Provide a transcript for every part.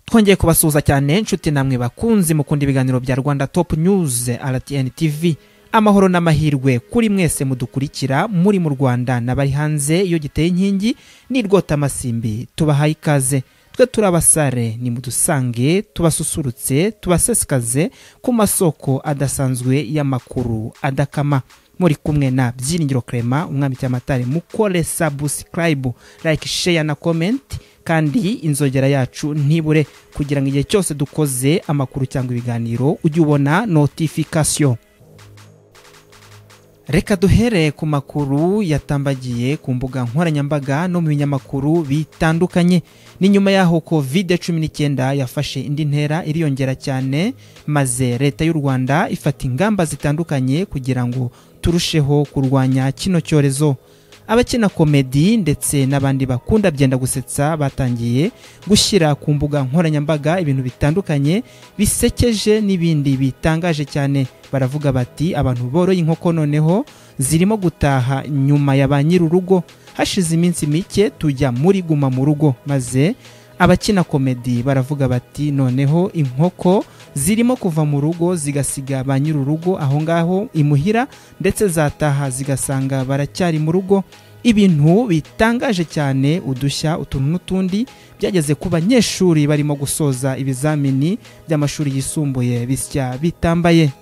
Twongeye kubasuhuza cyane inshuti namwe bakunzi mukunda ibiganiro bya Rwanda Top News RTN TV. Amahoro n'amahirwe kuri mwese mudukurikira muri mu Rwanda n'abari hanze iyo giteye inkingi n'irwota amasimbi. Tubahaye ikaze, twe turabasare ni mudusange, tubasusurutse, tubasesekaze ku masoko adasanzwe y'amakuru adakama. Muri kumwe na Byiringiro Clement, umwami cy'amatare. Mukore subscribe, like, share na comment, kandi inzogera yacu ntibure kugira ngo igihe cyose dukoze amakuru cyangwa ibiganiro ujye ubona notification. Reka duhere ku makuru yatambagiye ku mbuga nkoranyambaga no mu binyamakuru bitandukanye. Ni nyuma yaho COVID-19 yafashe indi ntera iriyongera cyane, maze leta y'u Rwanda ifata ingamba zitandukanye kugira ngo turusheho kurwanya kino cyorezo. Abakina komedi ndetse n'abandi bakunda byenda gusetsa batangiye gushyira ku mbuga nkoranyambaga ibintu bitandukanye bisekeje n'ibindi bitangaje cyane. Baravuga bati abantu boroye inkoko noneho zirimo gutaha nyuma ya ba nyir'urugo. Hashize iminsi mike tujya muri guma mu rugo, maze abakina komedi baravuga bati noneho inkoko zirimo kuva mu rugo zigasiga ba nyir'urugo aho ngaho imuhira, ndetse zataha zigasanga baracyari mu rugo. Ibintu bitangaje cyane, udushya utuntu n'utundi byageze ku banyeshuri barimo gusoza ibizamini by'amashuri yisumbuye bisya bitambaye.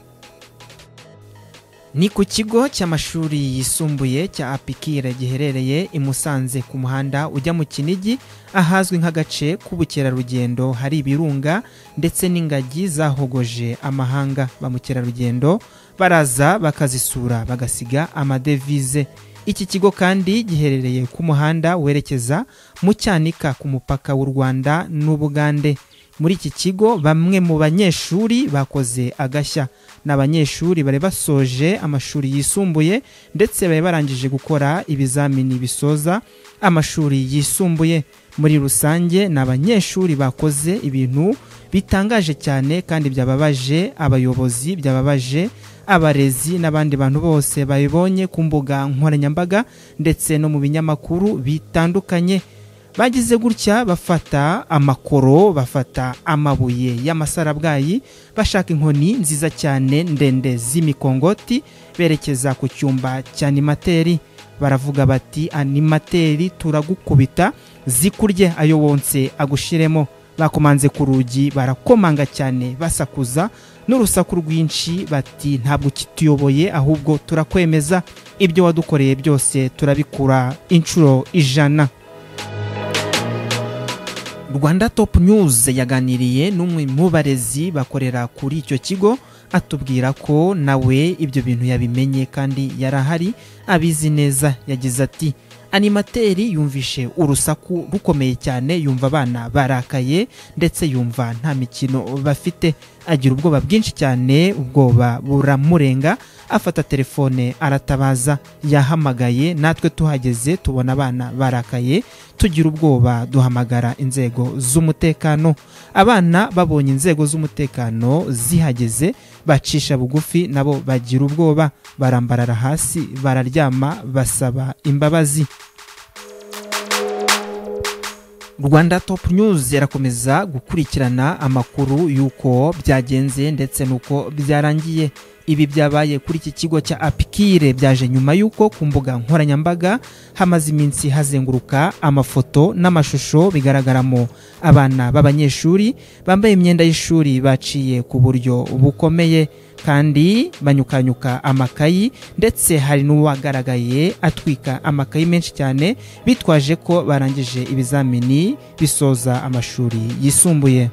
Ni ku kigo cy'amashuri yisumbuye cya Apikire giherereye i Musanze ku muhanda ujya mu Kinigi, ahazwi nk'agace k'ubukerarugendo. Hari ibirunga ndetse n'ingagi zahogoje amahanga. Ba mukerarugendo baraza bakazisura bagasiga amadevize. Iki kigo kandi giherereye ku muhanda werekeza mu Cyanika ku mupaka w'u Rwanda n'Ubugande. Muri iki kigo bamwe mu banyeshuri bakoze agashya. N'abanyeshuri bari basoje amashuri yisumbuye ndetse bari barangije gukora ibizamini bisoza amashuri yisumbuye. Muri rusange n'abanyeshuri bakoze ibintu bitangaje cyane kandi byababaje abayobozi, byababaje abarezi n'abandi bantu bose babibonye ku mbuga nkoranyambaga ndetse no mu binyamakuru bitandukanye. Bagize gutya bafata amakoro, bafata amabuye y'amasarabwayi, bashaka inkoni nziza cyane ndende z'imikongoti, berekeza ku cyumba cya animateri. Baravuga bati animateri turagukubita zikurye ayo wonse agushiremo. Bakomanze ku rugi barakomanga cyane basakuza n'urusaku rwinshi bati ntabwo kituyoboye ahubwo turakwemeza, ibyo wadukoreye byose turabikura inshuro 100. Rwanda Top News yaganiriye n'umwe mu barezi bakorera kuri icyo kigo, atubwira ko nawe ibyo bintu yabimenye kandi yarahari abizi neza. Yagize ati animateri yumvishe urusaku rukomeye cyane, yumva abana barakaye ndetse yumva nta mikino bafite. Agira ubwoba bwinshi cyane, ubwoba buramurenga, afata telefone aratabaza. Yahamagaye, natwe tuhageze tubona abana barakaye, tugira ubwoba duhamagara inzego z'umutekano. Abana babonye inzego z'umutekano zihageze bacisha bugufi, nabo bagira ubwoba, barambarara hasi bararyama basaba imbabazi. Rwanda Top News yarakomeza gukurikirana amakuru yuko byagenze ndetse nuko byarangiye. Ibi byabaye kuri iki kigo cya Apikire byaje nyuma yuko ku mbuga nkoranyambaga hamaze iminsi hazenguruka amafoto n'amashusho bigaragaramo abana b'abanyeshuri bambaye imyenda y'ishuri baciye ku buryo bukomeye kandi banyukanyuka amakayi, ndetse hari n'uwagaragaye atwika amakayi menshi cyane bitwaje ko barangije ibizamini bisoza amashuri yisumbuye.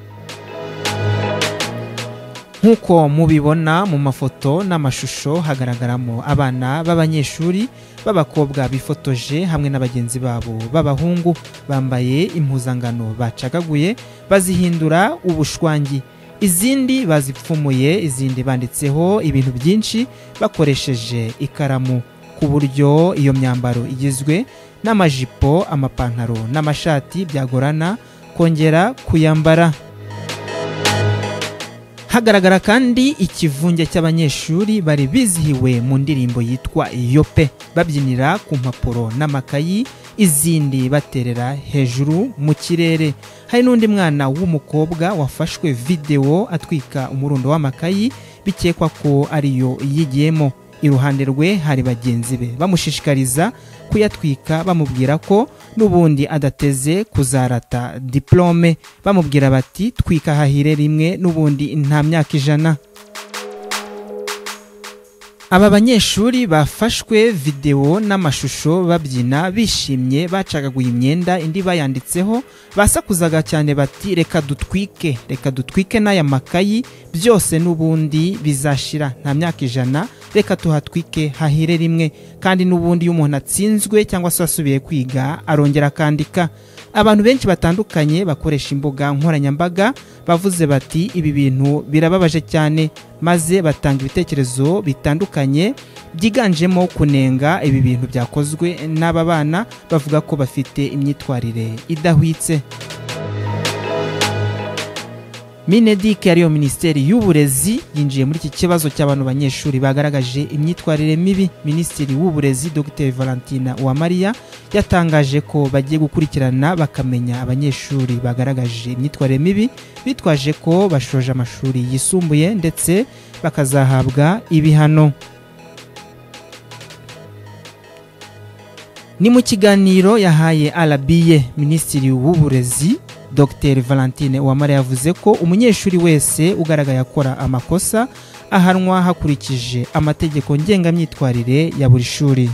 Nkuko mubibona mu mafoto n'amashusho hagaragaramo abana b'abanyeshuri b'abakobwa bifotoje hamwe n'abagenzi babo b'abahungu bambaye impuzangano bacagaguye bazihindura ubushwangi, izindi bazipfumuye, izindi banditseho ibintu byinshi bakoresheje ikaramu. ku buryo iyo myambaro igizwe n'amajipo, amapantaro n'amashati byagorana kongera kuyambara. Hagaragara kandi ikivunge cy'abanyeshuri bari bizihiwe mu ndirimbo yitwa Yope, babyinira ku mpapuro n'amakayi, izindi baterera hejuru mu kirere. Hari n'undi mwana w'umukobwa wafashwe video atwika umurundo w'amakayi bikekwa ko ariyo yigiyemo. Iruhande rwe hari bagenzi be bamushishikariza kuyatwika, bamubwira ko n'ubundi adateze kuzarata diplome, bamubwira bati twika hahire rimwe n'ubundi nta myaka 100. Aba banyeshuri bafashwe video n'amashusho babyina bishimye, bacagaguye imyenda indi bayanditseho, basakuzaga cyane bati reka dutwike n'aya makayi, byose n'ubundi bizashira nta myaka 100, reka tuhatwike hahire rimwe. Kandi n'ubundi iyo umuntu atsinzwe cyangwa se asubiye kwiga arongera akandika. Abantu benshi batandukanye bakoresha imbuga nkoranyambaga bavuze bati ibi bintu birababaje cyane, maze batanga ibitekerezo bitandukanye byiganjemo kunenga ibi bintu byakozwe n'aba bana, bavuga ko bafite imyitwarire idahwitse. Minedike ariyo Minisiteri y'Uburezi yinjiye muri iki kibazo cy'abantu banyeshuri bagaragaje imyitwarire mibi. Minisitiri w'Uburezi Dr Valentina Uwamariya yatangaje ko bagiye gukurikirana bakamenya abanyeshuri bagaragaje imyitwarire mibi, bitwaje ko bashoje amashuri yisumbuye ndetse bakazahabwa ibihano. Ni mu kiganiro yahaye RBA, Minisitiri w'Uburezi Dr Valentine Uwamariya yavuze ko umunyeshuri wese ugaragaye akora amakosa ahanwa hakurikije amategeko ngengamyitwarire ya buri shuri.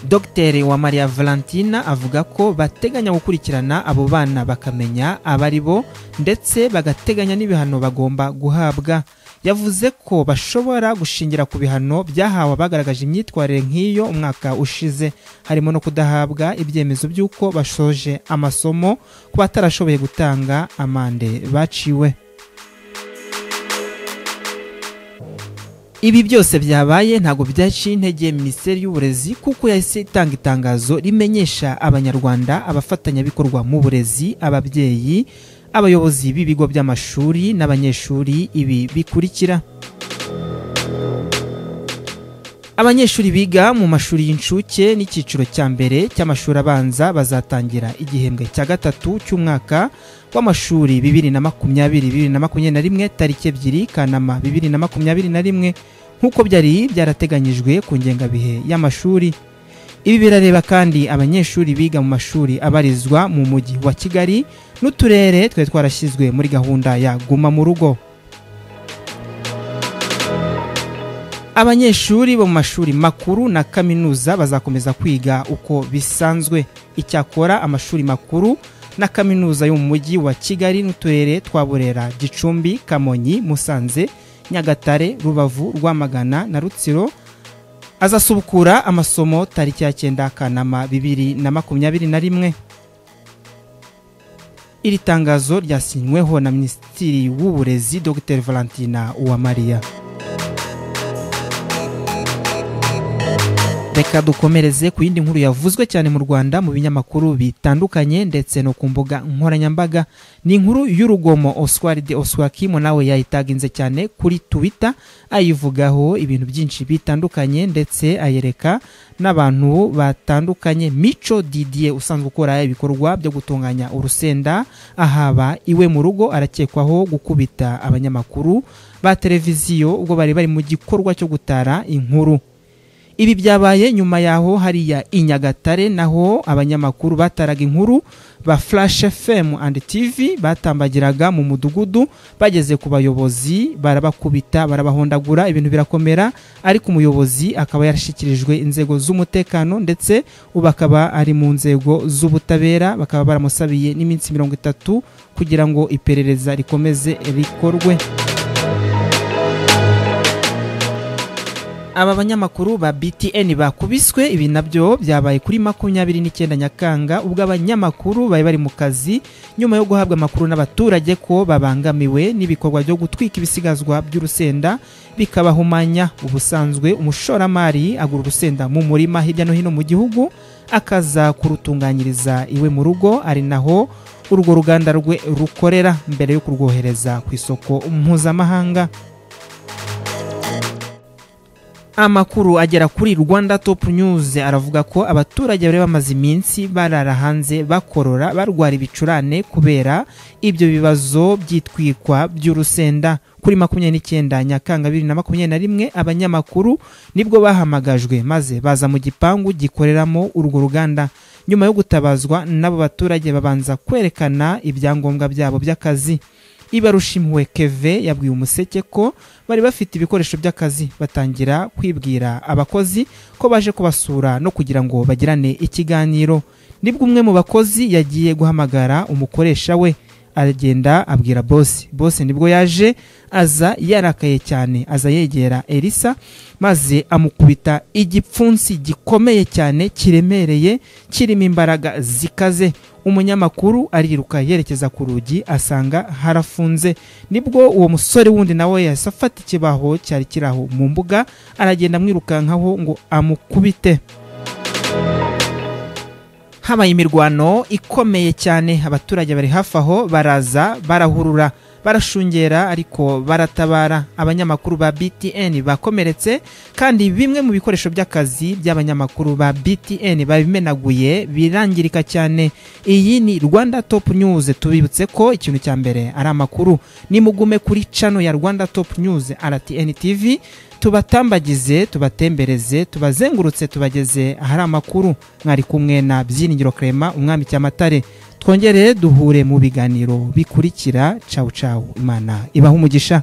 Dr Uwamariya Valentina avuga ko bateganya gukurikirana abo bana bakamenya abari bo ndetse bagateganya n'ibihano bagomba guhabwa. Yavuze ko bashobora gushingira ku bihano byahawe abagaragaje imyitwarire nk'iyo umwaka ushize, harimo no kudahabwa ibyemezo by'uko bashoje amasomo ku batarashoboye gutanga amande baciwe. Ibi byose byabaye ntago byaciye intege Minisiteri y'Uburezi, kuko yahise itanga itangazo rimenyesha abanyarwanda, abafatanyabikorwa mu burezi, ababyeyi, abayobozi b'ibigo by'amashuri n'abanyeshuri ibi bikurikira. Abanyeshuri biga mu mashuri y'incuke n'icyiciro cya mbere cy'amashuri abanza bazatangira igihembwe cya gatatu cy'umwaka w'amashuri 2020-2021 tariki 2 Kanama 2021 nk'uko byari byarateganyijwe ku ngengabihe y'amashuri. Ibi birareba kandi abanyeshuri biga mu mashuri abarizwa mu mujyi wa Kigali n'uturere twe twarashyizwe muri gahunda ya guma mu rugo. Abanyeshuri bo mu mashuri makuru na kaminuza bazakomeza kwiga uko bisanzwe. Icyakora amashuri makuru na kaminuza yo mu mujyi wa Kigali n'uturere twa Burera, Gicumbi, Kamonyi, Musanze, Nyagatare, Rubavu, Rwamagana na Rutsiro azasubukura amasomo tariki ya 9 Kanama 2021. Iri tangazo ryasinyweho na Minisitiri w'Uburezi Dr Valentina Uwamariya. Reka dukomereze ku yindi nkuru yavuzwe cyane mu Rwanda mu binyamakuru bitandukanye ndetse no ku mbuga nkoranyambaga. Ni inkuru y'urugomo Oswakimo nawe yayitaginze cyane kuri Twitter, ayivugaho ibintu byinshi bitandukanye ndetse ayereka n'abantu batandukanye. Mico Didier usanzwe ukora ibikorwa byo gutunganya urusenda ahaba iwe mu rugo arakekwaho gukubita abanyamakuru ba televiziyo ubwo bari mu gikorwa cyo gutara inkuru. Ibi byabaye nyuma yaho hariya Inyagatare, naho abanyamakuru bataraga inkuru ba Flash FM and TV batambagiraga mu mudugudu, bageze ku bayobozi barabakubita, barabahondagura, ibintu birakomera, ariko umuyobozi akaba yarashikirijwe inzego z'umutekano ndetse ubakaba ari mu nzego z'ubutabera, bakaba baramusabiye n'iminsi 30 kugira ngo iperereza rikomeze rikorwe. aba banyamakuru ba BTN bakubiswe. Ibi nabyo byabaye kuri 29 Nyakanga ubwo abanyamakuru bari mu kazi nyuma yo guhabwa amakuru n'abaturage ko babangamiwe n'ibikorwa byo gutwika ibisigazwa by'urusenda bikabahumanya. Ubusanzwe umushoramari agura urusenda mu murima hirya no hino mu gihugu akaza kurutunganyiriza iwe mu rugo, ari naho urwo ruganda rwe rukorera mbere yo kurwohereza ku isoko mpuzamahanga. Amakuru agera kuri Rwanda Top News aravuga ko abaturage bari bamaze iminsi barara hanze bakorora barwara ibicurane kubera ibyo bibazo byitwikwa by'urusenda. Kuri 29 Nyakanga 2021 abanyamakuru nibwo bahamagajwe maze baza mu gipangu gikoreramo urwo ruganda. Nyuma yo gutabazwa n'abo baturage babanza kwerekana ibyangombwa byabo by'akazi. Ibarushimwe Keve yabwiye umuseke ko bari bafite ibikoresho by'akazi, batangira kwibwira abakozi ko baje kubasura no kugira ngo bagirane ikiganiro. Nibwo umwe mu bakozi yagiye guhamagara umukoresha we, aragenda abwira boss nibwo yaje aza yarakaye cyane, aza yegera Elisa maze amukubita igipfunsi gikomeye cyane kiremereye kirimo imbaraga zikaze. Umunyamakuru ariruka yerekeza ku rugi asanga harafunze. Nibwo uwo musore wundi nawe yasafata ikibaho cyari kiraho mu mbuga aragenda mwirukankaho ngo amukubite. Habaye imirwano ikomeye cyane, abaturage bari hafi aho baraza barahurura barashungera ariko baratabara. Abanyamakuru ba BTN bakomeretse kandi bimwe mu bikoresho by'akazi by'abanyamakuru ba BTN babimenaguye birangirika cyane. Iyi ni Rwanda Top News. Tubibutse ko ikintu cya mbere ari amakuru. Nimugume kuri channel ya Rwanda Top News RTN TV, tubatambagize, tubatembereze, tubazengurutse, tubageze ahari amakuru. Mwari kumwe na Byiringiro Clement umwami cyamatare. Twongere duhure mu biganiro bikurikira. Ciao ciao, Imana ibaha umugisha.